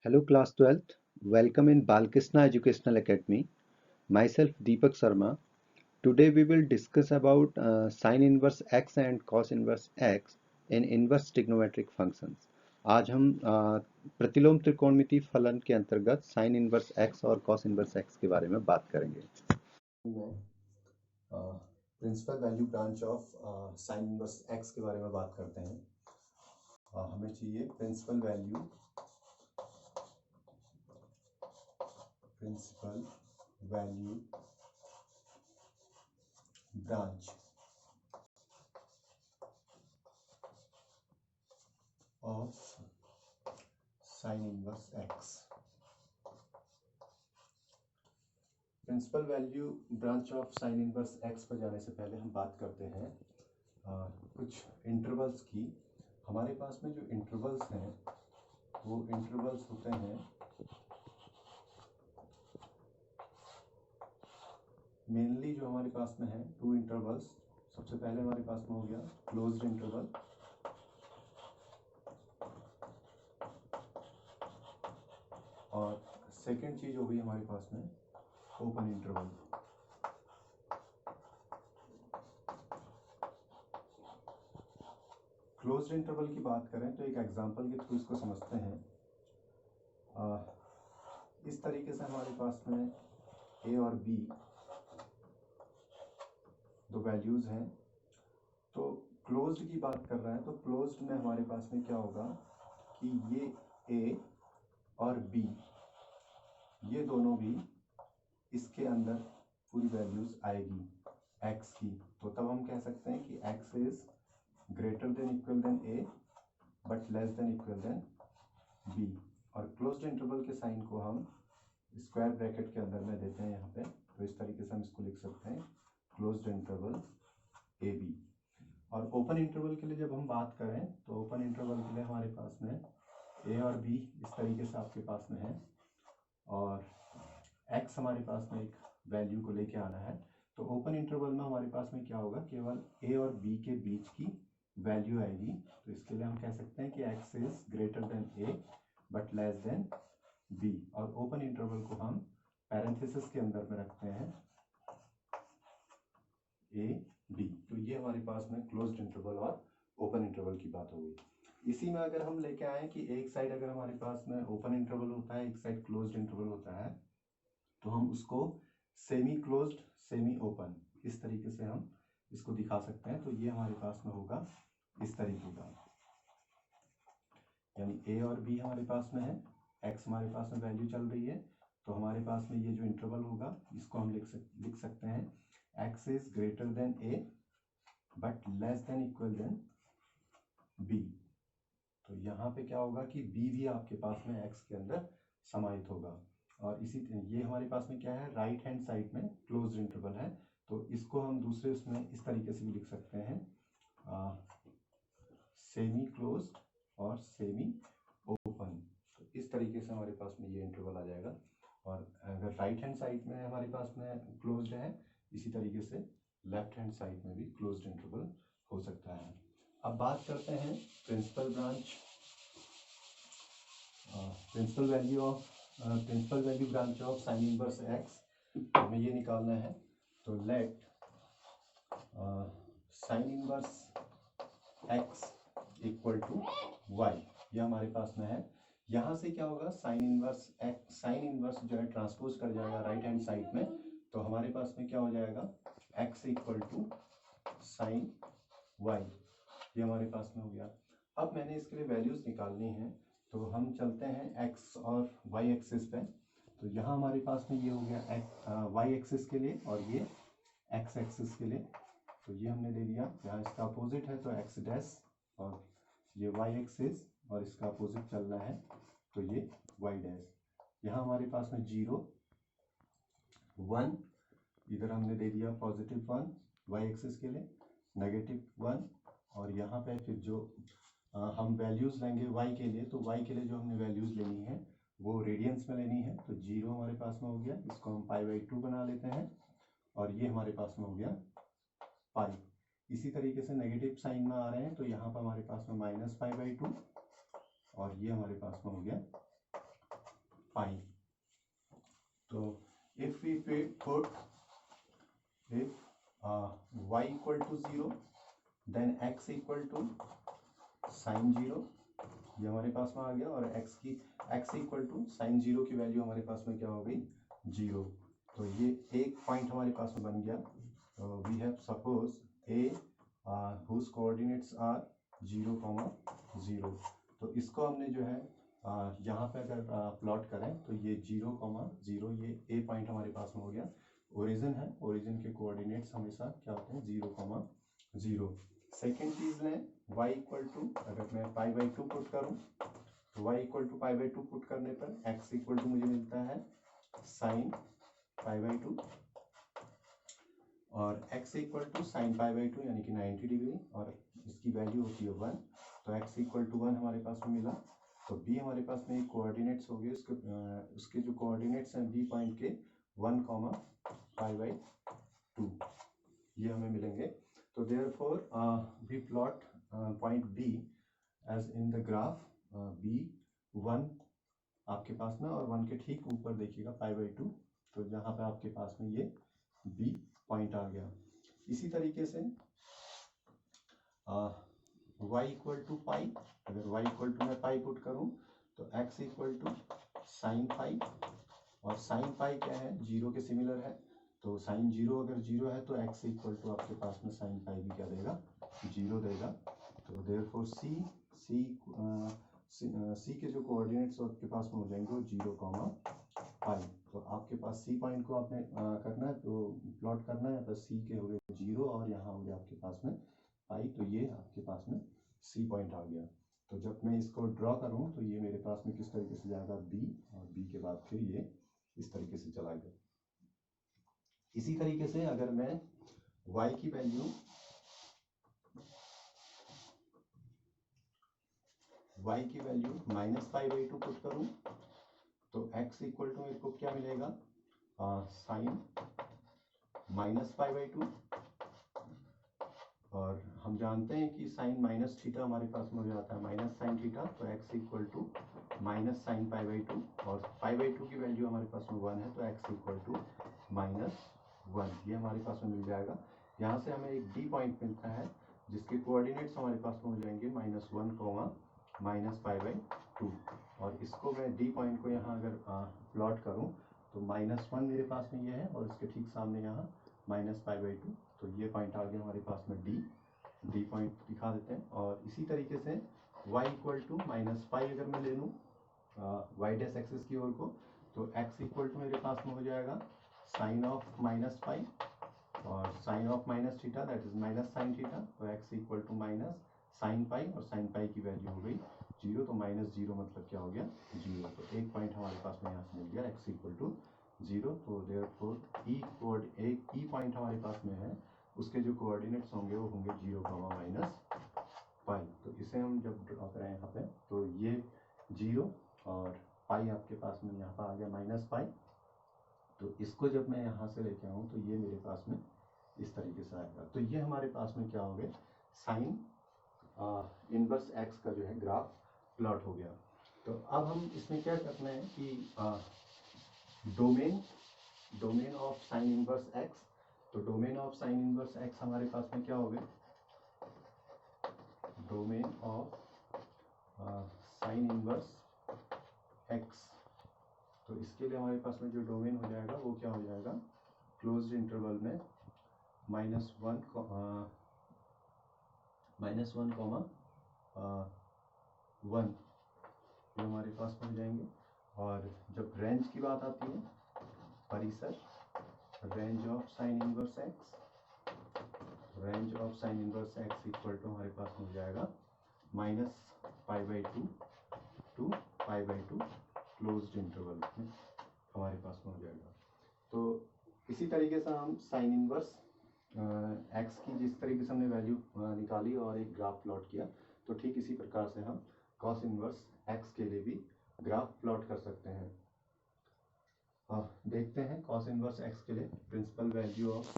Hello class 12th. Welcome in Balkrishna Educational Academy. Myself Deepak Sharma. Today we will discuss about sin inverse x and cos inverse x in inverse trigonometric functions. आज हम प्रतिलोम त्रिकोणमिति फलन के अंतर्गत sin inverse x और cos inverse x के बारे में बात करेंगे। Principal value branch of sin inverse x के बारे में बात करते हैं। हमें चाहिए principal value branch of sin inverse x। Principal value branch of sine inverse x पर जाने से पहले हम बात करते हैं कुछ इंटरवल्स की। हमारे पास में जो इंटरवल्स हैं वो इंटरवल्स होते हैं मेनली जो हमारे पास में है टू इंटरवल्स। सबसे पहले हमारे पास में हो गया क्लोज्ड इंटरवल और सेकेंड चीज हो गई हमारे पास में ओपन इंटरवल। क्लोज्ड इंटरवल की बात करें तो एक एग्जांपल के थ्रू इसको समझते हैं। इस तरीके से हमारे पास में ए और बी दो वैल्यूज हैं। तो क्लोज्ड की बात कर रहे हैं तो क्लोज्ड में हमारे पास में क्या होगा कि ये ए और बी ये दोनों भी इसके अंदर पूरी वैल्यूज आएगी x की। तो तब हम कह सकते हैं कि x is greater than equal than a but less than equal than b। और क्लोज्ड इंटरवल के साइन को हम स्क्वायर ब्रैकेट के अंदर में देते हैं यहाँ पे। तो इस तरीके से हम इसको लिख सकते हैं क्लोज्ड इंटरवल ए बी। और ओपन इंटरवल के लिए जब हम बात करें तो ओपन इंटरवल के लिए हमारे पास में ए और बी इस तरीके से आपके पास में है और x हमारे पास में एक वैल्यू को लेके आना है। तो ओपन इंटरवल में हमारे पास में क्या होगा, केवल a और b के बीच की वैल्यू आएगी। तो इसके लिए हम कह सकते हैं कि x is greater then a but less then b। और ओपन इंटरवल को हम पैरेंथेसिस के अंदर में रखते हैं a b। तो ये हमारे पास में क्लोज्ड इंटरवल और ओपन इंटरवल की बात हो गई। इसी में अगर हम लेके आए कि एक साइड अगर हमारे पास में ओपन इंटरवल होता है, एक साइड क्लोज्ड इंटरवल होता है, तो हम उसको सेमी क्लोज्ड सेमी ओपन इस तरीके से हम इसको दिखा सकते हैं। तो ये हमारे पास में होगा इस तरीके का, यानी ए और बी हमारे पास में है, एक्स हमारे पास में वैल्यू चल रही है। तो हमारे पास में ये जो इंटरवल होगा इसको हम लिख सकते हैं x is greater than a but less than equal than b. तो यहाँ पे क्या होगा कि बी भी आपके पास में एक्स के अंदर समाहित होगा। और इसी ये हमारे पास में क्या है, राइट हैंड साइड में क्लोज्ड इंटरवल है। तो इसको हम दूसरे उसमें इस तरीके से भी लिख सकते हैं सेमी क्लोज्ड और सेमी ओपन। तो इस तरीके से हमारे पास में ये इंटरवल आ जाएगा। और अगर राइट हैंड साइड में हमारे पास में क्लोज्ड है, इसी तरीके से लेफ्ट हैंड साइड में भी क्लोज्ड इंटरवल हो सकता है। अब बात करते हैं principal branch principal value branch of sine inverse x. हमें ये निकालना है। तो let sine inverse x equal to y, ये हमारे पास में है। यहाँ से क्या होगा, साइन इनवर्स जो है ट्रांसपोज कर जाएगा राइट हैंड साइड में। तो हमारे पास में क्या हो जाएगा, x equal to sine y, ये हमारे पास में हो गया। अब मैंने इसके लिए वैल्यूज निकालनी है, तो हम चलते हैं एक्स और वाई एक्सिस पे। तो यहाँ हमारे पास में ये हो गया वाई एक्सिस के लिए और ये एक्स एक्सिस के लिए। तो ये हमने ले लिया, यहाँ इसका अपोजिट है तो एक्स डैश, और ये वाई एक्सिस और इसका अपोजिट चलना है तो ये वाई डैश। यहाँ हमारे पास में 0 1, इधर हमने दे दिया +1 वाई एक्सिस के लिए, -1, और यहाँ पे फिर जो हम वैल्यूज लेंगे y के लिए, तो y के लिए जो हमने वैल्यूज लेनी है वो रेडियंस में लेनी है। तो 0 हमारे पास में हो गया, इसको हम π/2 बना लेते हैं, और ये हमारे पास में हो गया पाई। इसी तरीके से नेगेटिव साइन में आ रहे हैं तो यहाँ पर हमारे पास में -π/2 और ये हमारे पास में हो गया पाई। तो if we put if y equal to 0 then x equal to sine 0, ये हमारे पास में आ गया, और x इक्वल टू साइन 0 की वैल्यू हमारे पास में क्या हो गई 0। तो ये एक पॉइंट हमारे पास में बन गया। तो we have suppose a whose coordinates are 0, 0। तो इसको हमने जो है यहाँ पे अगर प्लॉट करें तो ये 0, 0 ये ए पॉइंट हमारे पास में हो गया, ओरिजिन है, ओरिजिन के कोऑर्डिनेट्स हमेशा क्या होते हैं 0, 0। सेकेंड चीज लें y इक्वल टू, अगर मैं π/2 पुट करूं तो y इक्वल टू π/2 पुट करने पर x इक्वल टू मुझे मिलता है साइन π/2 और x इक्वल टू साइन π/2 यानी कि 90 डिग्री, और इसकी वैल्यू होती है 1। तो x इक्वल टू 1 हमारे पास में मिला। तो b हमारे पास में कोऑर्डिनेट्स हो गए, उसके जो कोऑर्डिनेट्स हैं b पॉइंट के 1, π/2 ये हमें मिलेंगे। तो therefore we plot point B as in the graph B1 आपके पास में, और 1 के ठीक ऊपर देखिएगा π/2, तो जहाँ पे आपके पास में ये B पॉइंट आ गया। इसी तरीके से y इक्वल टू पाई, अगर y इक्वल टू मैं पाई पुट करूँ तो x equal to sine pi, और साइन पाई क्या है 0 के सिमिलर है, तो साइन 0 अगर 0 है तो x इक्वल टू आपके पास में साइन पाई भी क्या देगा 0 देगा। तो देयरफॉर c के जो कोऑर्डिनेट्स आपके पास में हो जाएंगे वो 0, पाई। तो आपके पास c पॉइंट को आपने करना है, तो प्लॉट करना है, तो c के हो गए 0 और यहाँ हो गया आपके पास में पाई, तो ये आपके पास में c पॉइंट आ गया। तो जब मैं इसको ड्रॉ करूँ तो ये मेरे पास में किस तरीके से जाएगा b, और b के बाद फिर ये इस तरीके से चला गया। इसी तरीके से अगर मैं y की वैल्यू -π/2 पुट करूं तो x इक्वल टू मेरे को क्या मिलेगा साइन -π/2, और हम जानते हैं कि साइन माइनस थीटा हमारे पास में हो जाता है माइनस साइन थीटा, तो x equal to minus sine π/2, और π/2 की वैल्यू हमारे पास में 1 है, तो x इक्वल टू -1 ये हमारे पास में मिल जाएगा। यहाँ से हमें एक d पॉइंट मिलता है जिसके कोऑर्डिनेट्स हमारे पास में हो जाएंगे -1, -π/2, और इसको मैं d पॉइंट को यहाँ अगर प्लॉट करूँ तो -1 मेरे पास में ये है, और इसके ठीक सामने यहाँ -π/2, तो ये पॉइंट आ गया हमारे पास में d पॉइंट दिखा देते हैं। और इसी तरीके से y इक्वल टू -π अगर मैं ले लूँ y डैश एक्सिस की ओर को, तो x इक्वल टू मेरे पास में हो जाएगा साइन ऑफ -π, और sine of minus theta that is minus sine theta, तो x equal to minus sine pi, और साइन पाई की वैल्यू हो गई 0, तो -0 मतलब क्या हो गया 0। तो एक पॉइंट हमारे पास में यहाँ से मिल गया x इक्वल टू 0। तो देयरफॉर एक ई पॉइंट हमारे पास में है, उसके जो कोऑर्डिनेट्स होंगे वो होंगे 0, -π। तो इसे हम जब ड्रॉ करें यहाँ पे तो ये 0 और पाई आपके पास में यहाँ पर आ गया -π। तो इसको जब मैं यहाँ से लेके आऊँ तो ये मेरे पास में इस तरीके से आएगा। तो ये हमारे पास में क्या हो गया साइन इनवर्स x का जो है ग्राफ प्लॉट हो गया। तो अब हम इसमें क्या करना है कि domain of sine inverse x, तो domain of sine inverse x हमारे पास में क्या हो गया domain of sine inverse x। तो इसके लिए हमारे पास में जो डोमेन हो जाएगा वो क्या हो जाएगा क्लोज्ड इंटरवल में -1, -1, 1 ये हमारे पास में हो जाएंगे। और जब रेंज की बात आती है परिसर, range of sine inverse x, range of sine inverse x equal to हमारे पास में हो जाएगा -π/2 to π/2 क्लोज्ड इंटरवल में हमारे पास में हो जाएगा। तो इसी तरीके से हम साइन इनवर्स x की जिस तरीके से हमने वैल्यू निकाली और एक ग्राफ प्लॉट किया, तो ठीक इसी प्रकार से हम कॉस इनवर्स x के लिए भी ग्राफ प्लॉट कर सकते हैं। देखते हैं कॉस इनवर्स x के लिए principal value of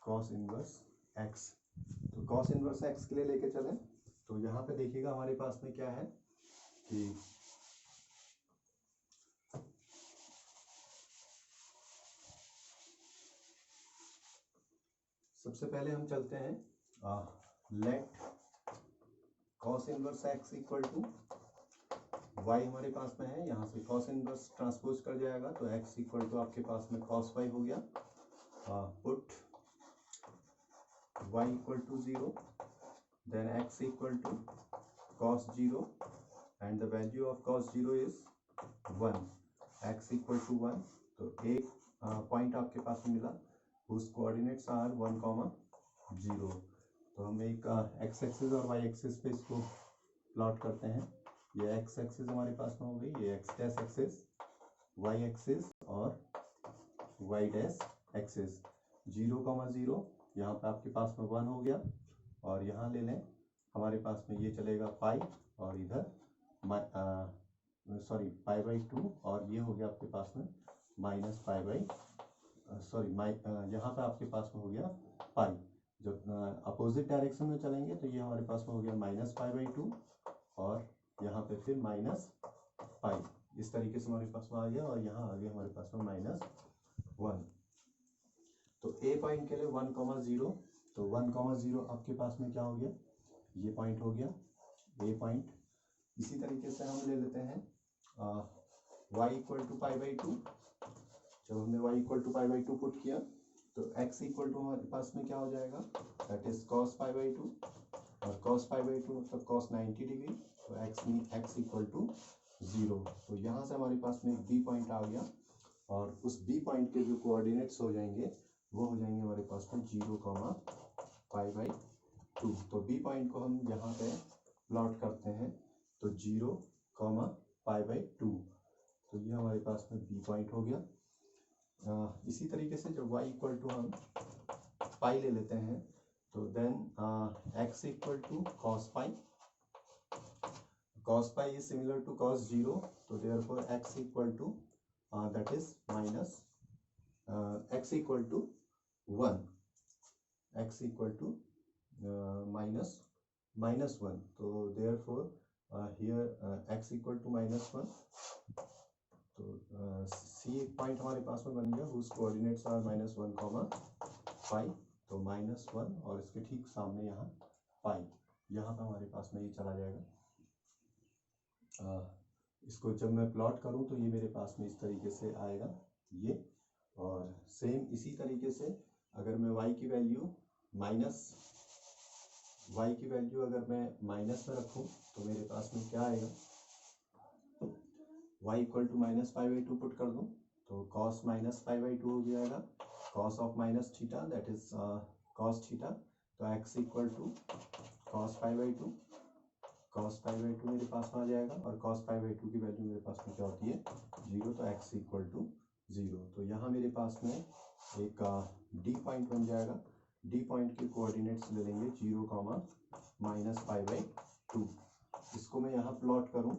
cos inverse x। तो कॉस इनवर्स एक्स के लिए लेके चले तो यहाँ पे देखिएगा हमारे पास में क्या है कि सबसे पहले हम चलते हैं let cos inverse x equal to y हमारे पास में है, यहाँ से कॉस इनवर्स ट्रांसपोज कर जाएगा तो एक्स इक्वल टू आपके पास में कॉस वाई हो गया। Put y equal to 0, then x equal to cos 0 and the value of cos 0 is 1, x equal to 1। तो एक पॉइंट आपके पास में मिला whose coordinates are 1, 0। तो हम एक x एक्सिस और y एक्सिस पे इसको प्लॉट करते हैं। ये x एक्सिस हमारे पास में हो गई, ये x dash axis, y axis और y डैश एक्सिस। 0, 0 यहाँ पे आपके पास में 1 हो गया और यहाँ ले लें हमारे पास में ये चलेगा पाई और इधर सॉरी पाई बाई 2 और ये हो गया आपके पास में माइनस पाई बाई यहाँ पे आपके पास में हो गया पाई। जो अपोजिट डायरेक्शन में चलेंगे तो ये हमारे पास में हो गया माइनस पाई बाई 2 और यहाँ पे फिर माइनस पाई, इस तरीके से हमारे पास में आ गया और यहाँ आ गया हमारे पास में -1। तो ए पॉइंट के लिए 1, 0, तो 1, 0 आपके पास में क्या हो गया, ये पॉइंट हो गया ए पॉइंट। इसी तरीके से हम ले लेते हैं y equal to pi by 2। जब हमने y equal to pi by 2 put किया तो x इक्वल टू हमारे पास में क्या हो जाएगा, that is cos pi by 2 और cos पाई बाई 2 मतलब cos 90 डिग्री, तो x इक्वल टू 0। तो यहाँ से हमारे पास में b पॉइंट आ गया और उस b पॉइंट के जो कोऑर्डिनेट्स हो जाएंगे वो हो जाएंगे हमारे पास में 0, पाई बाई 2। तो b पॉइंट को हम यहाँ पे प्लॉट करते हैं तो 0, पाई बाई 2, तो ये हमारे पास में b पॉइंट हो गया। इसी तरीके से जब y इक्वल टू हम पाई ले लेते हैं तो then x equal to cos pi, cos pi is similar to cos 0, so therefore x equal to that is minus x equal to 1, x equal to minus 1, so therefore here x equal to -1। तो c point हमारे पास में बन गया whose coordinates are -1, पाई, तो -1 और इसके ठीक सामने यहाँ पाई, यहाँ पे हमारे पास में ये चला जाएगा। इसको जब मैं प्लॉट करूं तो ये मेरे पास में इस तरीके से आएगा ये, और सेम इसी तरीके से अगर मैं y की वैल्यू अगर मैं माइनस में रखूं तो मेरे पास में क्या आएगा, y equal to minus pi by 2 put कर दूं तो cos माइनस पाई बाई 2 हो जाएगा, cos of minus theta that is cos थीटा, तो x equal to cos pi by 2, cos pi by 2 मेरे पास में आ जाएगा और cos पाई बाई 2 की वैल्यू मेरे पास में क्या होती है 0, तो x इक्वल टू 0। तो यहाँ मेरे पास में एक d पॉइंट बन जाएगा, d पॉइंट के कोऑर्डिनेट्स ले लेंगे 0, माइनस पाई बाई 2। इसको मैं यहाँ प्लॉट करूँ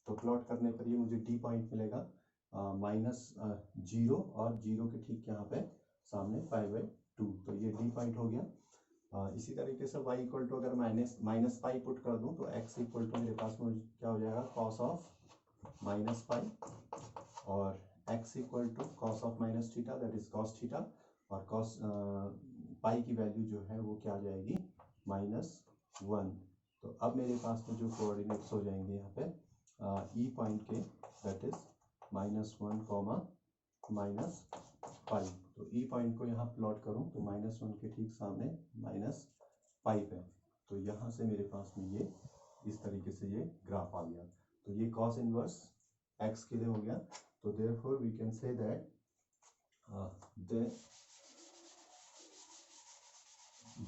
तो प्लॉट करने पर ये मुझे d पॉइंट मिलेगा -0 और 0 के ठीक यहाँ पे सामने पाई बाई 2, तो ये d पॉइंट हो गया। इसी तरीके से y इक्वल टू अगर माइनस पाई पुट कर दूं तो x इक्वल टू मेरे पास में क्या हो जाएगा cos ऑफ माइनस पाई और x equal to cos of minus theta that is cos थीटा, और cos पाई की वैल्यू जो है वो क्या आ जाएगी -1। तो अब मेरे पास में जो कोऑर्डिनेट्स हो जाएंगे यहाँ पे e पॉइंट के दैट इज -1, माइनस पाई, तो e पॉइंट को यहाँ प्लॉट करूँ तो -1 के ठीक सामने माइनस पाई पे, तो यहाँ से मेरे पास में ये इस तरीके से ये ग्राफ आ गया। तो ये cos इनवर्स x के लिए हो गया। तो therefore we can say that the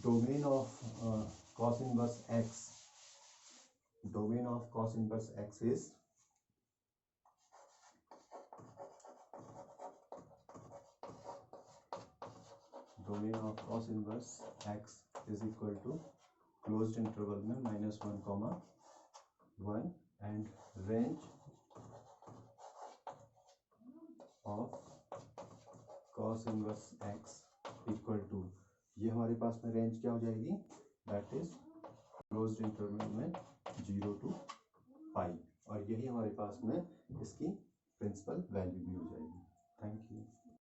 domain of cos inverse x is domain of cos inverse x is equal to closed interval में -1, 1 and range of cos inverse x equal to, ये हमारे पास में रेंज क्या हो जाएगी, that is closed interval में 0 to पाई, और यही हमारे पास में इसकी प्रिंसिपल वैल्यू भी हो जाएगी।